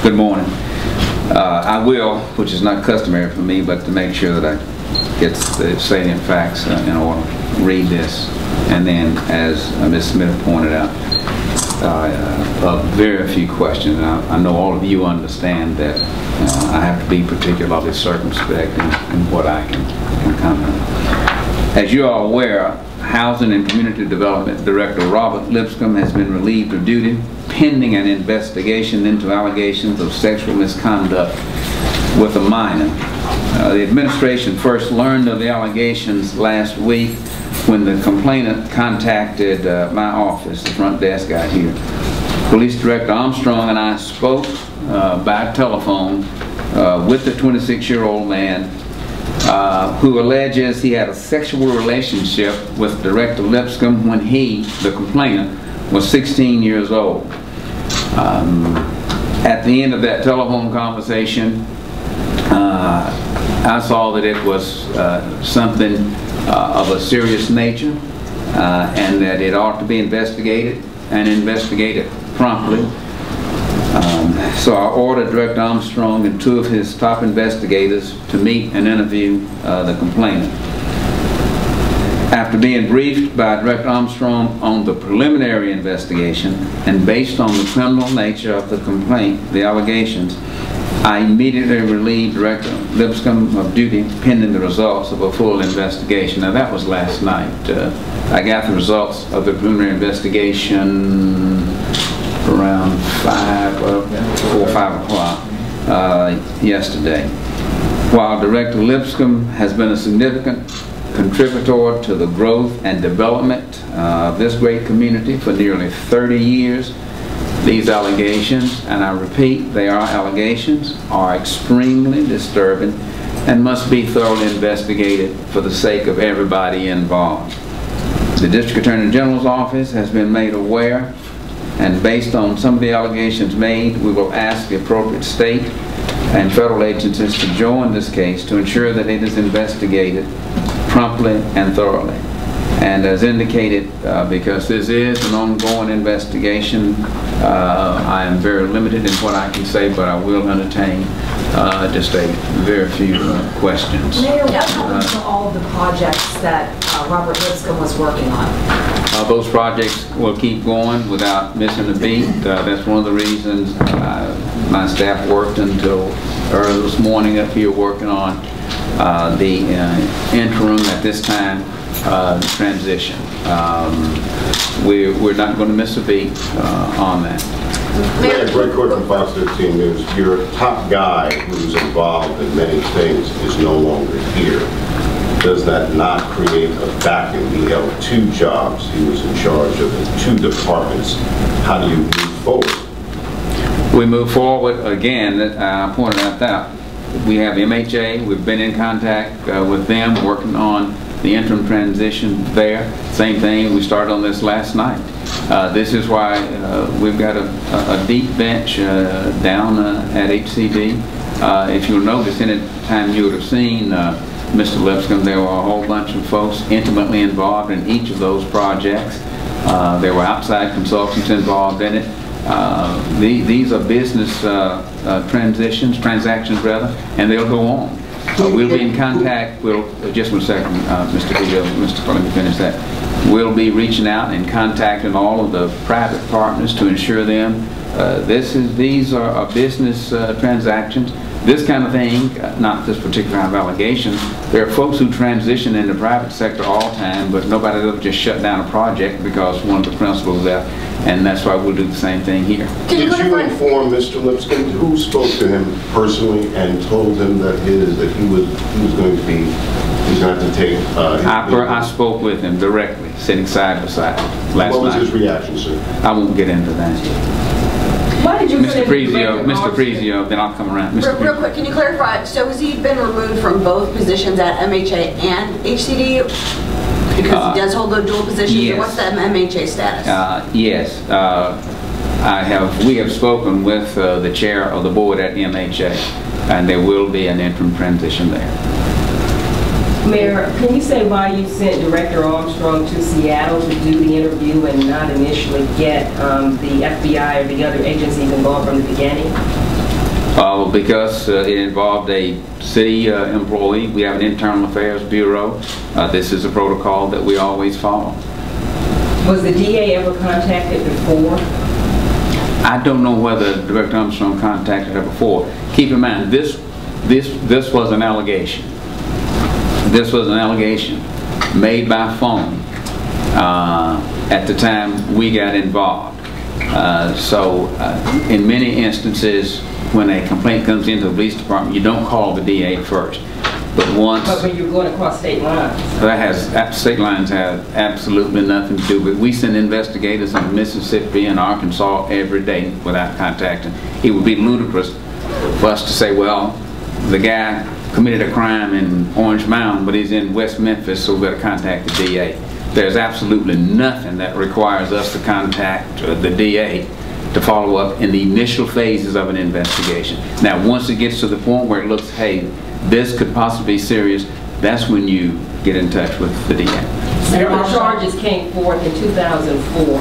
Good morning. I will, which is not customary for me, but to make sure that I get the salient facts in order, read this, and then, as Ms. Smith pointed out, very few questions. I know all of you understand that I have to be particularly circumspect in what I can comment. As you are aware, Housing and Community Development Director Robert Lipscomb has been relieved of duty pending an investigation into allegations of sexual misconduct with a minor. The administration first learned of the allegations last week when the complainant contacted my office, the front desk out here. Police Director Armstrong and I spoke by telephone with the 26-year-old man who alleges he had a sexual relationship with Director Lipscomb when he, the complainant, was 16 years old. At the end of that telephone conversation, I saw that it was something of a serious nature and that it ought to be investigated and investigated promptly. So I ordered Director Armstrong and two of his top investigators to meet and interview the complainant. After being briefed by Director Armstrong on the preliminary investigation and based on the criminal nature of the complaint, the allegations, I immediately relieved Director Lipscomb of duty pending the results of a full investigation. Now that was last night. I got the results of the preliminary investigation around 4 or 5 o'clock yesterday. While Director Lipscomb has been a significant contributor to the growth and development of this great community for nearly 30 years, these allegations, and I repeat, they are allegations, are extremely disturbing and must be thoroughly investigated for the sake of everybody involved. The District Attorney General's office has been made aware, and based on some of the allegations made, we will ask the appropriate state and federal agencies to join this case to ensure that it is investigated promptly and thoroughly. And as indicated, because this is an ongoing investigation, I am very limited in what I can say, but I will entertain just a very few questions. Mayor, what happened to all of the projects that Robert Lipscomb was working on? Those projects will keep going without missing a beat. That's one of the reasons my staff worked until early this morning up here working on the interim at this time transition. We're not going to miss a beat on that. Mayor, Greg Court from Fox 13 News. Your top guy who's involved in many things is no longer here. Does that not create a vacuum? He held 2 jobs. He was in charge of the 2 departments. How do you move forward? We move forward again. I pointed out that we have MHA. We've been in contact with them, working on the interim transition there. Same thing, we started on this last night. This is why we've got a deep bench down at HCD. If you'll notice, any time you would have seen Mr. Lipscomb, there were a whole bunch of folks intimately involved in each of those projects. There were outside consultants involved in it. These are business transactions rather, and they'll go on. We'll be in contact. Just 1 second, Mr. Vito, let me finish that. We'll be reaching out and contacting all of the private partners to ensure them these are business transactions. This kind of thing, not this particular kind of allegation. There are folks who transition in the private sector all the time, but nobody ever just shut down a project because one of the principals left, and that's why we'll do the same thing here. Did you inform Mr. Lipscomb who spoke to him personally and told him that he was going to have to take? I spoke with him directly, sitting side by side last night. What was his reaction, sir? I won't get into that. Why did you Mr. Prezio, then I'll come around. Real quick, can you clarify, so has he been removed from both positions at MHA and HCD? Because he does hold those dual positions? Yes. Or what's the MHA status? Yes. We have spoken with the chair of the board at MHA, and there will be an interim transition there. Mayor, can you say why you sent Director Armstrong to Seattle to do the interview and not initially get the FBI or the other agencies involved from the beginning? Because it involved a city employee. We have an internal affairs bureau. This is a protocol that we always follow. Was the DA ever contacted before? I don't know whether Director Armstrong contacted her before. Keep in mind, this was an allegation. This was an allegation made by phone at the time we got involved. In many instances, when a complaint comes into the police department, you don't call the DA first. But once... But when you're going across state lines? State lines have absolutely nothing to do with it. We send investigators in Mississippi and Arkansas every day without contacting. It would be ludicrous for us to say, well, the guy committed a crime in Orange Mound, but he's in West Memphis, so we've got to contact the DA. There's absolutely nothing that requires us to contact the DA to follow up in the initial phases of an investigation. Now, once it gets to the point where it looks, hey, this could possibly be serious, that's when you get in touch with the DA. Several charges came forth in 2004.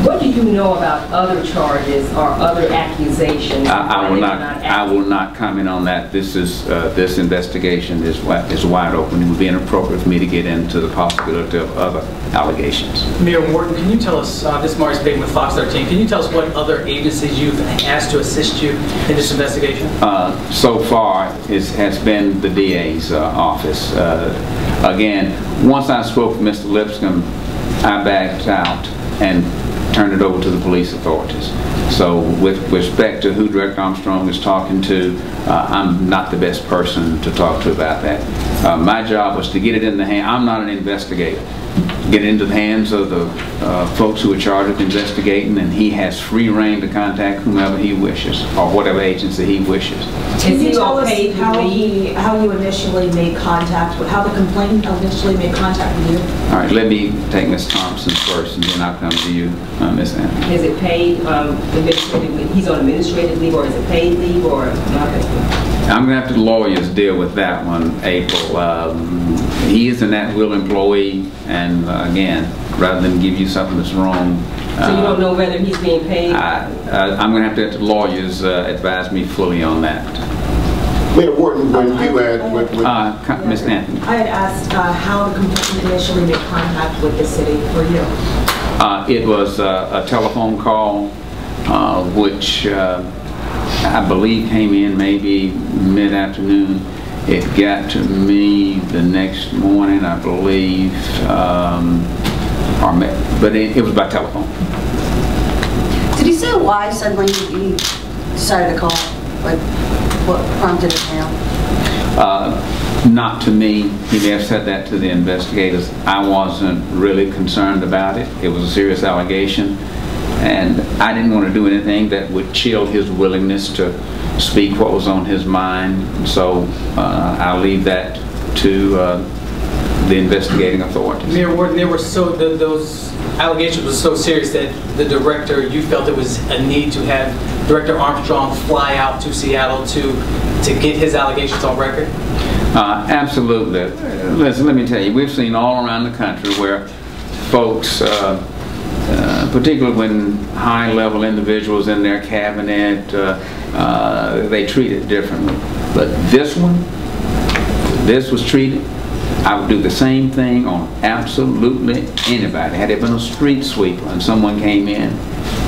What do you know about other charges or other accusations? I will not comment on that. This investigation is wide open. It would be inappropriate for me to get into the possibility of other allegations. Mayor Wharton, can you tell us, this is Maurice Bateman with Fox 13, can you tell us what other agencies you've asked to assist you in this investigation? So far, it has been the DA's office. Again, once I spoke with Mr. Lipscomb, I backed out and turned it over to the police authorities. So with respect to who Director Armstrong is talking to, I'm not the best person to talk to about that. My job was to get it in the hand. I'm not an investigator. Get it into the hands of the folks who are charged with investigating, and he has free reign to contact whomever he wishes or whatever agency he wishes. Can you tell us how you initially made contact, how the complainant initially made contact with you? All right, let me take Ms. Thompson first, and then I'll come to you, Ms. Anthony. Is it paid administrative leave? He's on administrative leave, or is it paid leave, or nothing? I'm going to have to lawyers deal with that one, April. He is an at-will employee, and again, rather than give you something that's wrong. So you don't know whether he's being paid? I'm going to have to let the lawyers advise me fully on that. Mayor Wharton, when you had... Ms. Anthony. I had asked how the complainant initially made contact with the city for you. It was a telephone call, which I believe came in maybe mid-afternoon. It got to me the next morning, I believe, but it was by telephone. Did he say why suddenly he decided to call? Like, what prompted it now? Not to me. He may have said that to the investigators. I wasn't really concerned about it. It was a serious allegation, and I didn't want to do anything that would chill his willingness to speak what was on his mind. So I'll leave that to the investigating authorities. Mayor Wharton, those allegations were so serious that the director, you felt there was a need to have Director Armstrong fly out to Seattle to get his allegations on record? Absolutely. Listen, let me tell you, we've seen all around the country where folks, particularly when high-level individuals in their cabinet, they treat it differently. But this was treated. I would do the same thing on absolutely anybody. Had it been a street sweeper and someone came in,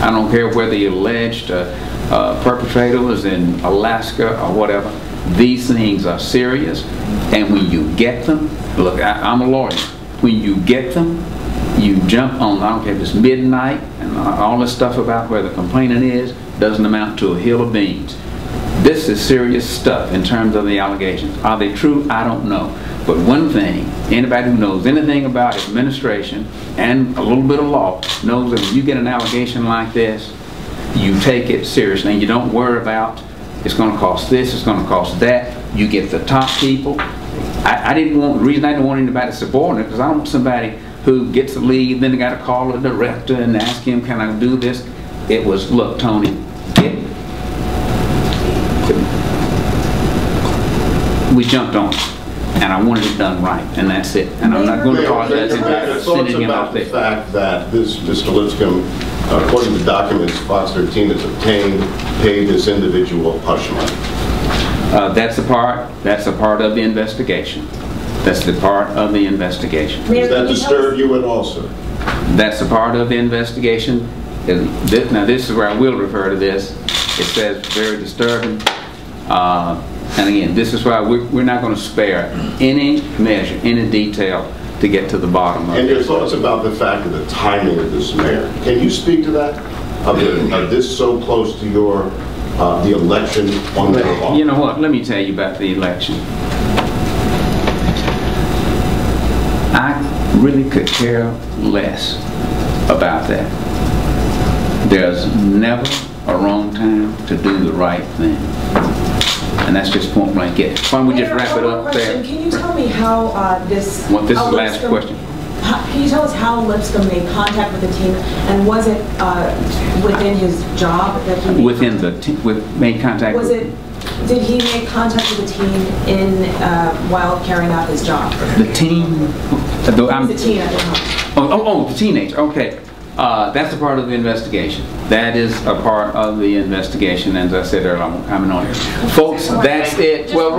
I don't care whether the alleged perpetrator was in Alaska or whatever, these things are serious. And when you get them, look, I'm a lawyer. When you get them, you jump on, I don't care if it's midnight, and all this stuff about where the complainant is doesn't amount to a hill of beans. This is serious stuff in terms of the allegations. Are they true? I don't know. But one thing, anybody who knows anything about administration and a little bit of law knows that when you get an allegation like this, you take it seriously and you don't worry about it's going to cost this, it's going to cost that. You get the top people. The reason I didn't want anybody subordinate, because I don't want somebody who gets the lead, then they got to call the director and ask him, can I do this? It was, look, Tony, we jumped on it, and I wanted it done right, and that's it. And I'm not going to apologize to sending him out there. The fact that this Mr. Lipscomb According to documents Fox 13 has obtained, paid this individual hush money. That's a part of the investigation. That's the part of the investigation. Does that disturb you at all, sir? That's a part of the investigation. Now this is where I will refer to this. It says very disturbing. And again, this is why we're not going to spare any measure, any detail to get to the bottom of it. And your thoughts about the fact of the timing of this, Mayor? Can you speak to that? Of this so close to your, the election on your office? You know what? Let me tell you about the election. I really could care less about that. There's never a wrong time to do the right thing. And that's just point blank it. Why don't we just wrap it up there? Can you tell me how This is the last question. Can you tell us how Lipscomb made contact with the team, and was it within his job that he made contact? Did he make contact with the team while carrying out his job? The team? The teen at the time. Oh, the teenager. Okay. That's a part of the investigation. That is a part of the investigation. As I said earlier, I'm coming on here. Folks, that's it. Well,